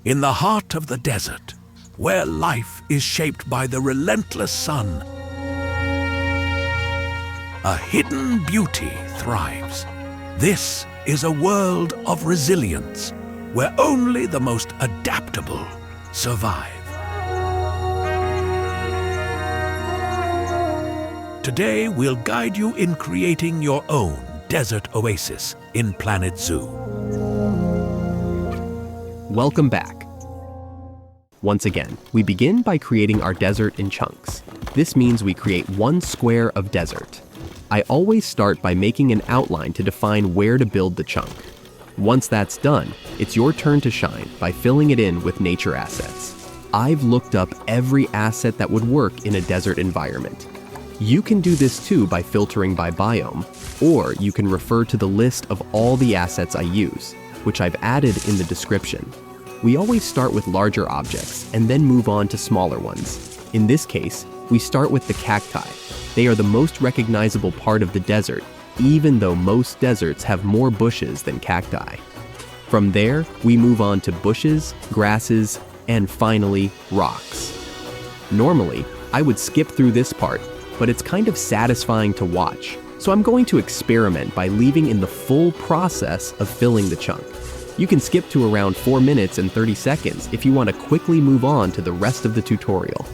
in the heart of the desert, where life is shaped by the relentless sun, a hidden beauty thrives. This is a world of resilience, where only the most adaptable survive. Today, we'll guide you in creating your own desert oasis in Planet Zoo. Welcome back. Once again, we begin by creating our desert in chunks. This means we create one square of desert. I always start by making an outline to define where to build the chunk. Once that's done, it's your turn to shine by filling it in with nature assets. I've looked up every asset that would work in a desert environment. You can do this too by filtering by biome, or you can refer to the list of all the assets I use, which I've added in the description. We always start with larger objects and then move on to smaller ones. In this case, we start with the cacti. They are the most recognizable part of the desert, even though most deserts have more bushes than cacti. From there, we move on to bushes, grasses, and finally, rocks. Normally, I would skip through this part, but it's kind of satisfying to watch, so I'm going to experiment by leaving in the full process of filling the chunk. You can skip to around 4 minutes and 30 seconds if you want to quickly move on to the rest of the tutorial.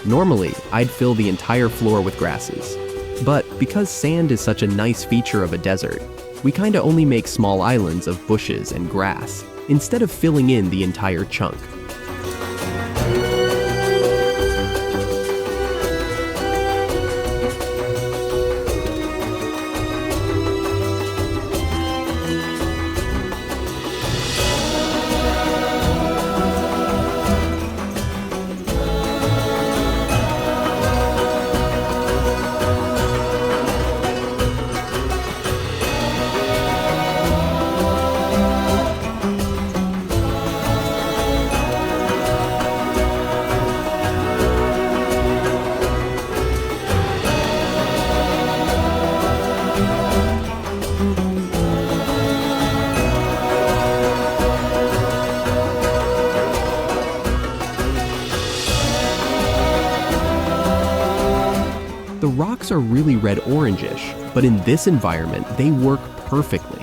Normally, I'd fill the entire floor with grasses. But because sand is such a nice feature of a desert, we kinda only make small islands of bushes and grass, instead of filling in the entire chunk. The rocks are really red-orangish, but in this environment, they work perfectly.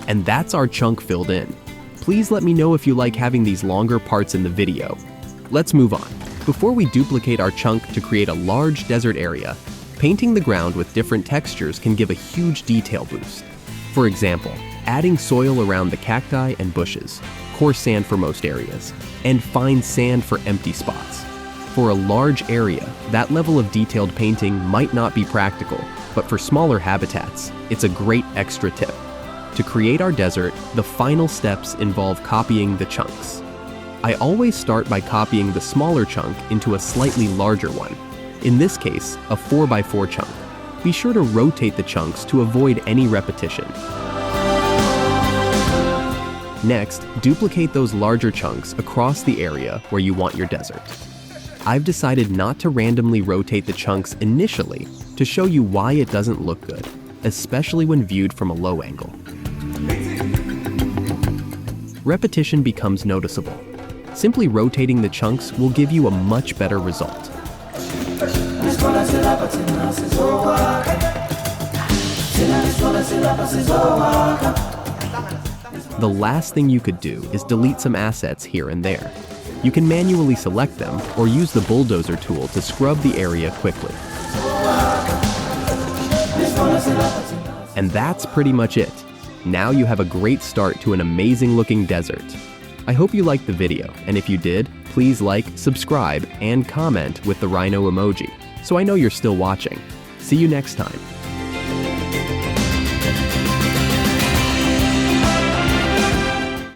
And that's our chunk filled in. Please let me know if you like having these longer parts in the video. Let's move on. Before we duplicate our chunk to create a large desert area, painting the ground with different textures can give a huge detail boost. For example, adding soil around the cacti and bushes, coarse sand for most areas, and fine sand for empty spots. For a large area, that level of detailed painting might not be practical, but for smaller habitats, it's a great extra tip. To create our desert, the final steps involve copying the chunks. I always start by copying the smaller chunk into a slightly larger one. In this case, a 4x4 chunk. Be sure to rotate the chunks to avoid any repetition. Next, duplicate those larger chunks across the area where you want your desert. I've decided not to randomly rotate the chunks initially to show you why it doesn't look good, especially when viewed from a low angle. Repetition becomes noticeable. Simply rotating the chunks will give you a much better result. The last thing you could do is delete some assets here and there. You can manually select them or use the bulldozer tool to scrub the area quickly. And that's pretty much it. Now you have a great start to an amazing looking desert. I hope you liked the video, and if you did, please like, subscribe, and comment with the rhino emoji, so I know you're still watching. See you next time.